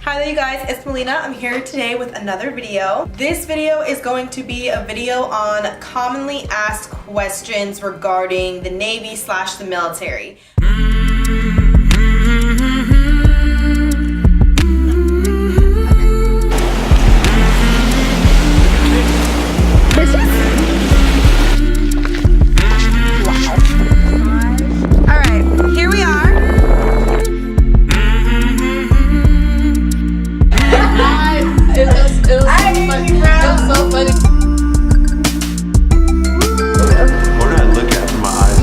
Hi there you guys, it's Molina. I'm here today with another video. This video is going to be a video on commonly asked questions regarding the Navy / the military. Alright, here we are. It was so funny. What did I look at from my eyes?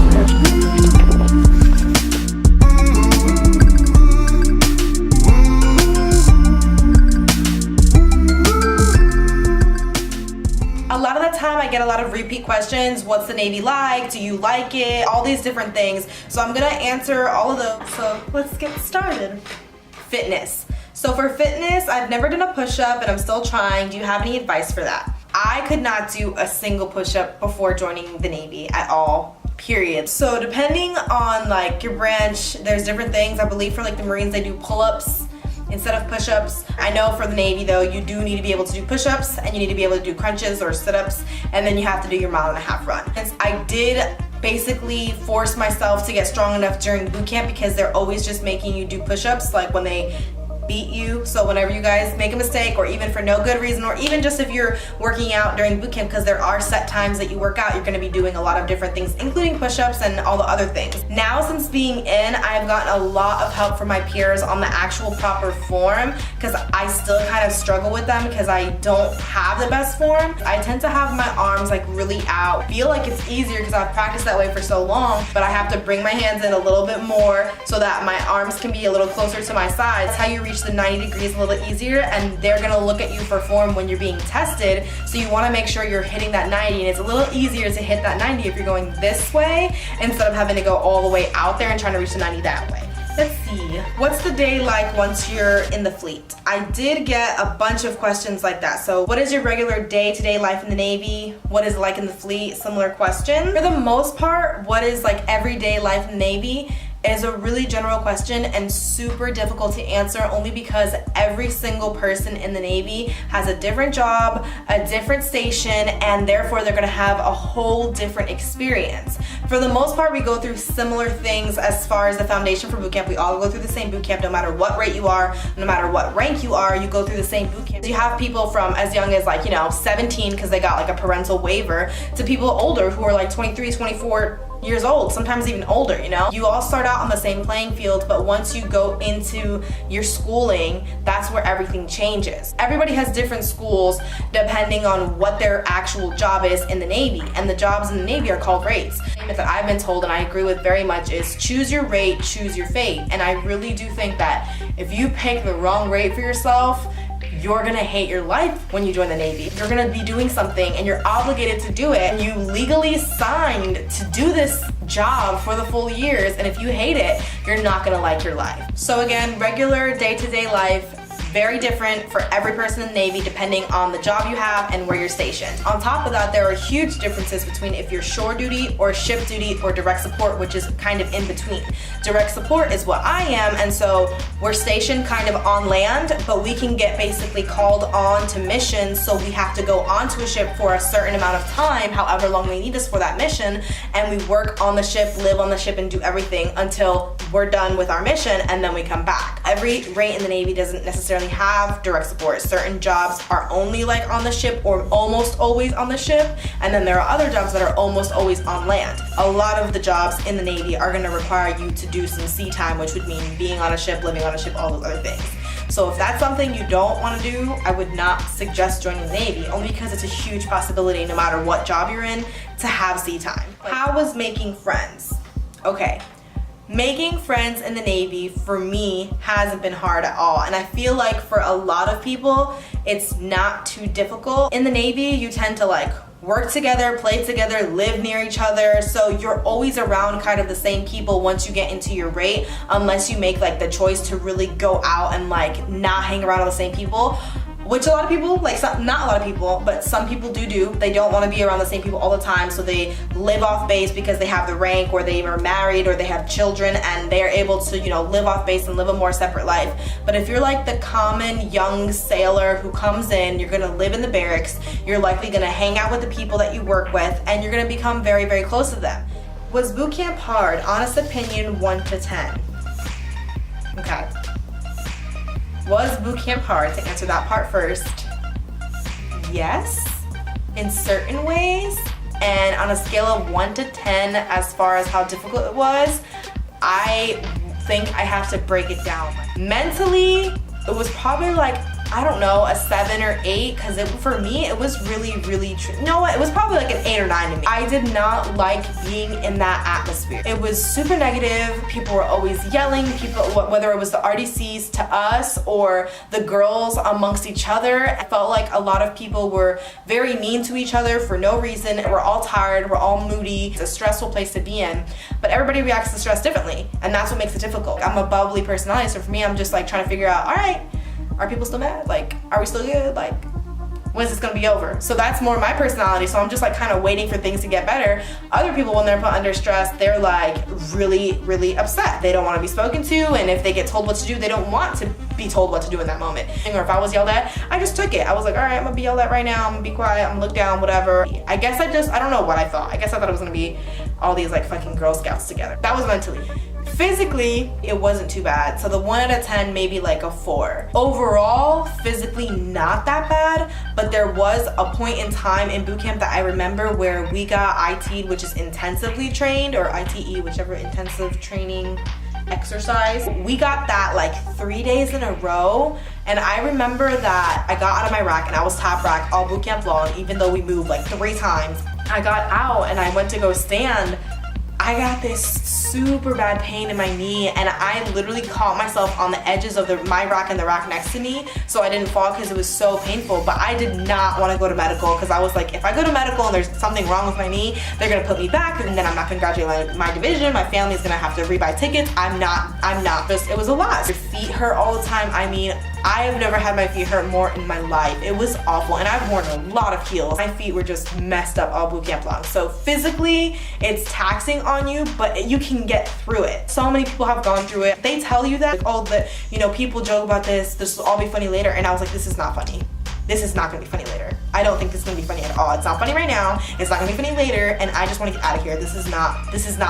A lot of the time I get a lot of repeat questions. What's the Navy like? Do you like it? All these different things. So I'm gonna answer all of those. So let's get started. Fitness. So for fitness, I've never done a push-up and I'm still trying. Do you have any advice for that? I could not do a single push-up before joining the Navy at all, period. So depending on like your branch, there's different things. I believe for like the Marines, they do pull-ups instead of push-ups. I know for the Navy though, you do need to be able to do push-ups and you need to be able to do crunches or sit-ups, and then you have to do your 1.5 mile run. Since I did basically force myself to get strong enough during boot camp because they're always just making you do push-ups like when they beat you. So whenever you guys make a mistake, or even for no good reason, or even just if you're working out during boot camp, because there are set times that you work out, you're going to be doing a lot of different things, including push-ups and all the other things. Now since being in, I've gotten a lot of help from my peers on the actual proper form, because I still kind of struggle with them because I don't have the best form. I tend to have my arms like really out. I feel like it's easier because I've practiced that way for so long, but I have to bring my hands in a little bit more so that my arms can be a little closer to my sides. That's how you reach the 90 degrees a little easier, and they're gonna look at you for form when you're being tested, so you want to make sure you're hitting that 90, and it's a little easier to hit that 90 if you're going this way instead of having to go all the way out there and trying to reach the 90 that way. Let's see, what's the day like once you're in the fleet? I did get a bunch of questions like that. So what is your regular day-to-day life in the Navy? What is it like in the fleet? Similar question. For the most part, what is like everyday life in the Navy is a really general question and super difficult to answer, only because every single person in the Navy has a different job, a different station, and therefore they're gonna have a whole different experience. For the most part, we go through similar things as far as the foundation for boot camp. We all go through the same boot camp, no matter what rate you are, no matter what rank you are, you go through the same boot camp. You have people from as young as 17 because they got like a parental waiver, to people older who are like 23, 24 years old, sometimes even older, You all start out on the same playing field, but once you go into your schooling, that's where everything changes. Everybody has different schools depending on what their actual job is in the Navy, and the jobs in the Navy are called rates. That I've been told, and I agree with very much, is choose your rate, choose your fate. And I really do think that if you pick the wrong rate for yourself, you're gonna hate your life when you join the Navy. You're gonna be doing something and you're obligated to do it, and you legally signed to do this job for the full years, and if you hate it, you're not gonna like your life. So again, regular day-to-day life, very different for every person in the Navy depending on the job you have and where you're stationed. On top of that, there are huge differences between if you're shore duty or ship duty or direct support, which is kind of in between. Direct support is what I am, and so we're stationed kind of on land, but we can get basically called on to missions, so we have to go onto a ship for a certain amount of time, however long they need us for that mission, and we work on the ship, live on the ship, and do everything until we're done with our mission, and then we come back. Every rate in the Navy doesn't necessarily have direct support. Certain jobs are only like on the ship or almost always on the ship, and then there are other jobs that are almost always on land. A lot of the jobs in the Navy are going to require you to do some sea time, which would mean being on a ship, living on a ship, all those other things. So if that's something you don't want to do, I would not suggest joining the Navy, only because it's a huge possibility no matter what job you're in to have sea time. How was making friends? Okay. Making friends in the Navy for me hasn't been hard at all, and I feel like for a lot of people it's not too difficult. In the Navy you tend to like work together, play together, live near each other, so you're always around kind of the same people once you get into your rate, unless you make like the choice to really go out and like not hang around with the same people. which a lot of people, like not a lot of people, but some people do. They don't want to be around the same people all the time, so they live off base because they have the rank, or they are married, or they have children, and they're able to, you know, live off base and live a more separate life. But if you're like the common young sailor who comes in, you're gonna live in the barracks, you're likely gonna hang out with the people that you work with, and you're gonna become very, very close to them. Was boot camp hard? Honest opinion, 1 to 10. Okay. Was boot camp hard? To answer that part first, yes, in certain ways. And on a scale of 1 to 10, as far as how difficult it was, I think I have to break it down. Mentally, it was probably like, I don't know, a 7 or 8, because for me, it was really, you know what, it was probably like an 8 or 9 to me. I did not like being in that atmosphere. It was super negative. People were always yelling, whether it was the RDCs to us or the girls amongst each other. I felt like a lot of people were very mean to each other for no reason. We're all tired, we're all moody. It's a stressful place to be in, but everybody reacts to stress differently, and that's what makes it difficult. I'm a bubbly personality, so for me, I'm just like trying to figure out, all right, are people still mad? Like, are we still good? Like, when's this gonna be over? So that's more my personality, so I'm just like kind of waiting for things to get better. Other people, when they're put under stress, they're like really upset. They don't want to be spoken to, and if they get told what to do, they don't want to be told what to do in that moment. Or if I was yelled at, I just took it. I was like, all right, I'm gonna be yelled at right now, I'm gonna be quiet, I'm gonna look down, whatever. I guess I don't know what I thought. I guess I thought it was gonna be all these like fucking Girl Scouts together. That was mentally. Physically, it wasn't too bad. So the 1 out of 10, maybe like a 4. Overall, physically not that bad, but there was a point in time in boot camp that I remember where we got IT'd, which is intensively trained, or ITE, whichever intensive training exercise. We got that like 3 days in a row, and I remember that I got out of my rack, and I was top rack all boot camp long, even though we moved like 3 times. I got out and I went to go stand. I got this super bad pain in my knee, and I literally caught myself on the edges of my rack and the rack next to me, so I didn't fall because it was so painful. But I did not want to go to medical, because I was like, if I go to medical and there's something wrong with my knee, they're gonna put me back, and then I'm not gonna graduate my division. My family's gonna have to rebuy tickets. I'm not. Just, it was a lot. Your feet hurt all the time. I mean, I have never had my feet hurt more in my life. It was awful, and I've worn a lot of heels. My feet were just messed up all boot camp long. So physically, it's taxing on you, but you can get through it. So many people have gone through it. They tell you that, like, people joke about this will all be funny later, and I was like, this is not funny. This is not gonna be funny later. I don't think this is gonna be funny at all. It's not funny right now. It's not gonna be funny later, and I just wanna get out of here. This is not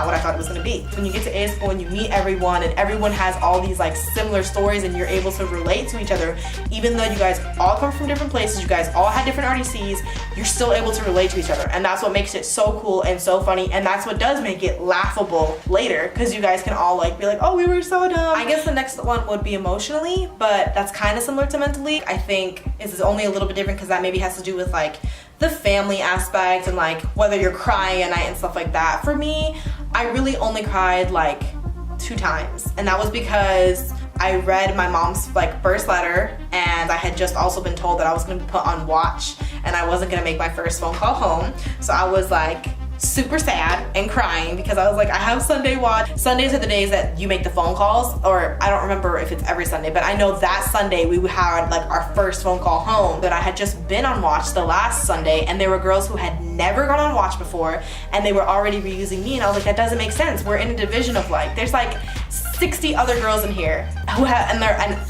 what I thought it was gonna be. When you get to A school and you meet everyone, and everyone has all these like similar stories, and you're able to relate to each other, even though you guys all come from different places, you guys all had different RDCs, you're still able to relate to each other. And that's what makes it so cool and so funny, and that's what does make it laughable later, because you guys can all like be like, oh, we were so dumb. I guess the next one would be emotionally, but that's kind of similar to mentally. I think this is only a little bit different because that maybe has to do with like the family aspect and like whether you're crying at night and stuff like that. For me, I really only cried like 2 times, and that was because I read my mom's like first letter, and I had just also been told that I was gonna be put on watch and I wasn't gonna make my first phone call home. So I was like super sad and crying because I was like, I have Sunday watch. Sundays are the days that you make the phone calls, or I don't remember if it's every Sunday, but I know that Sunday we had like our first phone call home. But I had just been on watch the last Sunday, and there were girls who had never gone on watch before, and they were already reusing me, and I was like, that doesn't make sense. We're in a division of like, there's like 60 other girls in here who have, and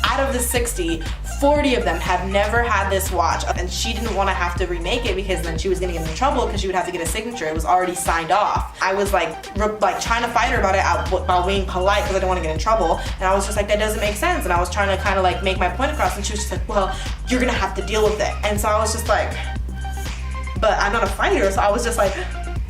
out of the 60, 40 of them have never had this watch, and she didn't want to have to remake it because then she was gonna get in trouble because she would have to get a signature. It was already signed off. I was like trying to fight her about it while being polite because I didn't want to get in trouble, and I was just like, that doesn't make sense. And I was trying to kind of like make my point across, and she was just like, well, you're gonna have to deal with it. And so I was just like, but I'm not a fighter. So I was just like,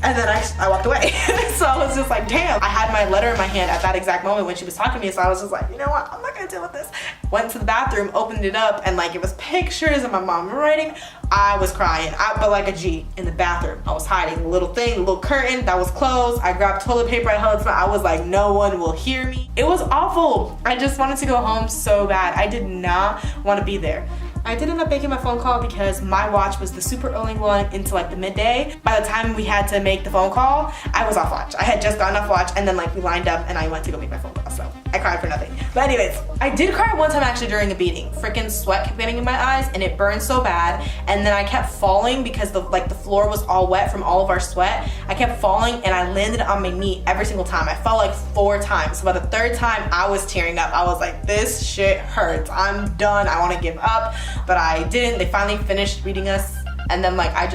and then I walked away. So I was just like, damn. I had my letter in my hand at that exact moment when she was talking to me, so I was just like, you know what, I'm not gonna deal with this. Went to the bathroom, opened it up, and like it was pictures of my mom writing. I was crying, but like a G in the bathroom. I was hiding a little thing, a little curtain that was closed. I grabbed toilet paper, I held it. I was like, no one will hear me. It was awful. I just wanted to go home so bad. I did not want to be there. I did end up making my phone call because my watch was the super early one into like the midday. By the time we had to make the phone call, I was off watch. I had just gotten off watch, and then like we lined up and I went to go make my phone call. So I cried for nothing. But anyways, I did cry one time actually during a beating. Freaking sweat kept getting in my eyes and it burned so bad. And then I kept falling because the floor was all wet from all of our sweat. I kept falling and I landed on my knee every single time. I fell like 4 times. So by the 3rd time, I was tearing up. I was like, this shit hurts. I'm done. I want to give up. But I didn't. They finally finished beating us. And then like I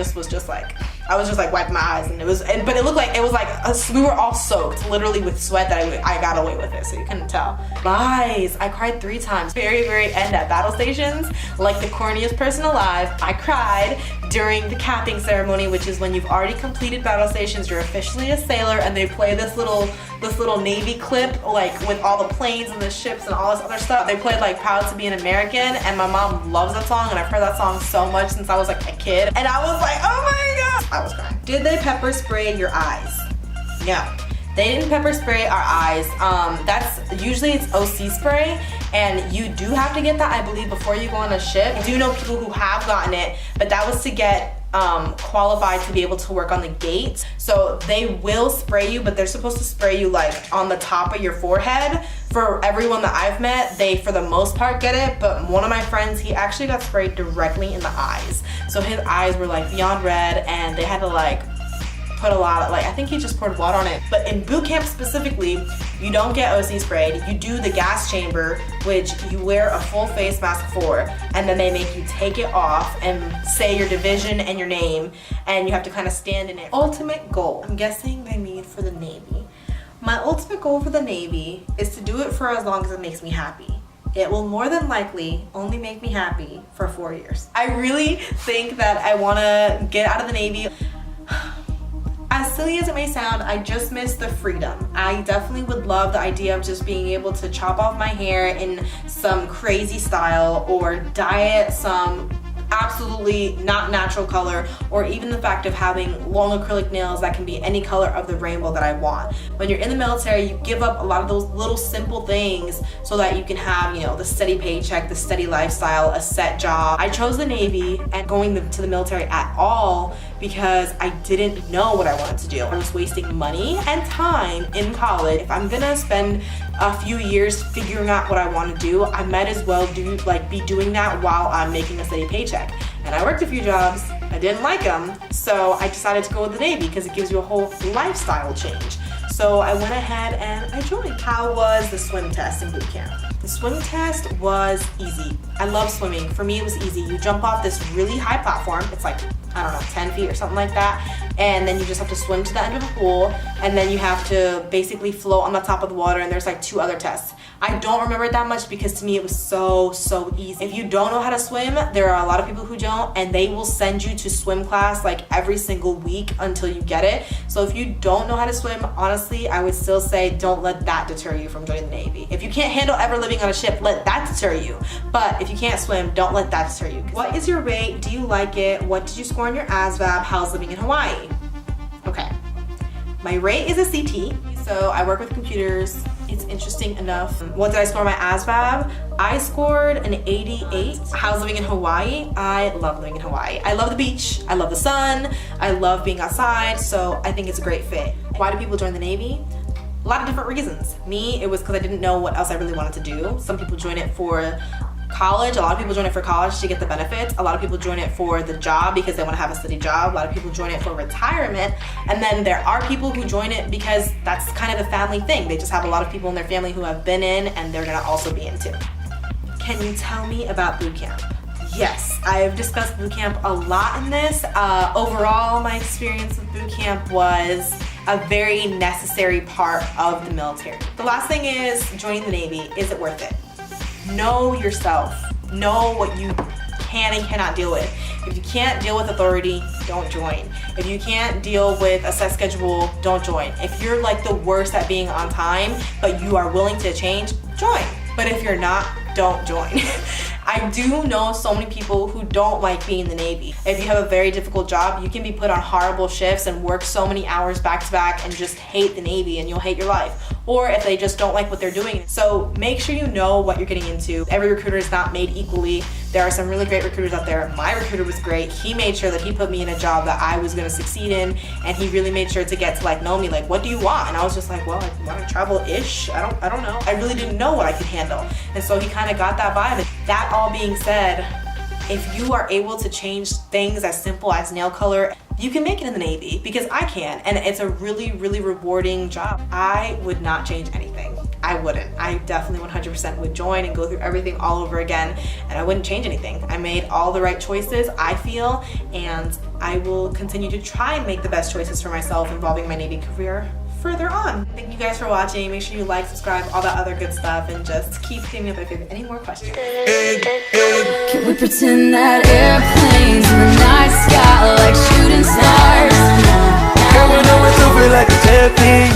was just like wiping my eyes, and but it looked like it was like we were all soaked literally with sweat that I got away with it, so you couldn't tell. Lies, I cried 3 times. Very end at battle stations, like the corniest person alive. I cried during the capping ceremony, which is when you've already completed battle stations, you're officially a sailor, and they play this little Navy clip like with all the planes and the ships and all this other stuff. They played like Proud to Be an American, and my mom loves that song, and I've heard that song so much since I was like a kid, and I was like, oh my god, I was crying. Did they pepper spray your eyes? No, they didn't pepper spray our eyes. That's usually it's OC spray, and you do have to get that, I believe, before you go on a ship. I do know people who have gotten it, but that was to get qualified to be able to work on the gate. So they will spray you, but they're supposed to spray you like on the top of your forehead. For everyone that I've met, they for the most part get it, but one of my friends, he actually got sprayed directly in the eyes. So his eyes were like beyond red, and they had to like put a lot of, like, I think he just poured water on it. But in boot camp specifically, you don't get OC sprayed. You do the gas chamber, which you wear a full face mask for, and then they make you take it off and say your division and your name, and you have to kind of stand in it. Ultimate goal, I'm guessing they need for the Navy. My ultimate goal for the Navy is to do it for as long as it makes me happy. It will more than likely only make me happy for 4 years. I really think that I want to get out of the Navy. As silly as it may sound, I just miss the freedom. I definitely would love the idea of just being able to chop off my hair in some crazy style, or dye it some absolutely not natural color, or even the fact of having long acrylic nails that can be any color of the rainbow that I want. When you're in the military, you give up a lot of those little simple things so that you can have, you know, the steady paycheck, the steady lifestyle, a set job. I chose the Navy and going to the military at all because I didn't know what I wanted to do. I was wasting money and time in college. If I'm gonna spend a few years figuring out what I want to do, I might as well be doing that while I'm making a steady paycheck. And I worked a few jobs, I didn't like them, so I decided to go with the Navy because it gives you a whole lifestyle change. So I went ahead and I joined. How was the swim test in boot camp? The swim test was easy. I love swimming. For me, it was easy. You jump off this really high platform. It's like, I don't know, 10 feet or something like that. And then you just have to swim to the end of the pool. And then you have to basically float on the top of the water. And there's like 2 other tests. I don't remember it that much because to me it was so easy. If you don't know how to swim, there are a lot of people who don't, and they will send you to swim class like every single week until you get it. So if you don't know how to swim, honestly, I would still say don't let that deter you from joining the Navy. If you can't handle ever living on a ship, let that deter you. But if you can't swim, don't let that deter you. What is your rate? Do you like it? What did you score on your ASVAB? How's living in Hawaii? Okay. My rate is a CT, so I work with computers. It's interesting enough. What did I score my ASVAB? I scored an 88. How's living in Hawaii? I love living in Hawaii. I love the beach. I love the sun. I love being outside, so I think it's a great fit. Why do people join the Navy? A lot of different reasons. Me, it was because I didn't know what else I really wanted to do. Some people join it for college. A lot of people join it for college to get the benefits. A lot of people join it for the job because they want to have a steady job. A lot of people join it for retirement. And then there are people who join it because that's kind of a family thing. They just have a lot of people in their family who have been in and they're gonna also be in too. Can you tell me about boot camp? Yes, I've discussed boot camp a lot in this. Overall, my experience with boot camp was a very necessary part of the military. The last thing is joining the Navy. Is it worth it? Know yourself. Know what you can and cannot deal with. If you can't deal with authority, don't join. If you can't deal with a set schedule, don't join. If you're like the worst at being on time, but you are willing to change, join. But if you're not, don't join. I do know so many people who don't like being in the Navy. If you have a very difficult job, you can be put on horrible shifts and work so many hours back to back and just hate the Navy and you'll hate your life. or if they just don't like what they're doing. So make sure you know what you're getting into. Every recruiter is not made equally. There are some really great recruiters out there. My recruiter was great. He made sure that he put me in a job that I was gonna succeed in, and he really made sure to get to like know me, like, what do you want? And I was just like, well, I want to travel-ish. I don't know. I really didn't know what I could handle. And so he kind of got that vibe. That all being said, if you are able to change things as simple as nail color, you can make it in the Navy, because I can, and it's a really, really rewarding job. I would not change anything. I wouldn't. I definitely 100% would join and go through everything all over again, and I wouldn't change anything. I made all the right choices, I feel, and I will continue to try and make the best choices for myself involving my Navy career further on. Thank you guys for watching. Make sure you like, subscribe, all that other good stuff, and just keep hitting me up if you have any more questions. Can we pretend that airplanes in the night sky like shooting stars? Girl, we know it's over like a jet thing.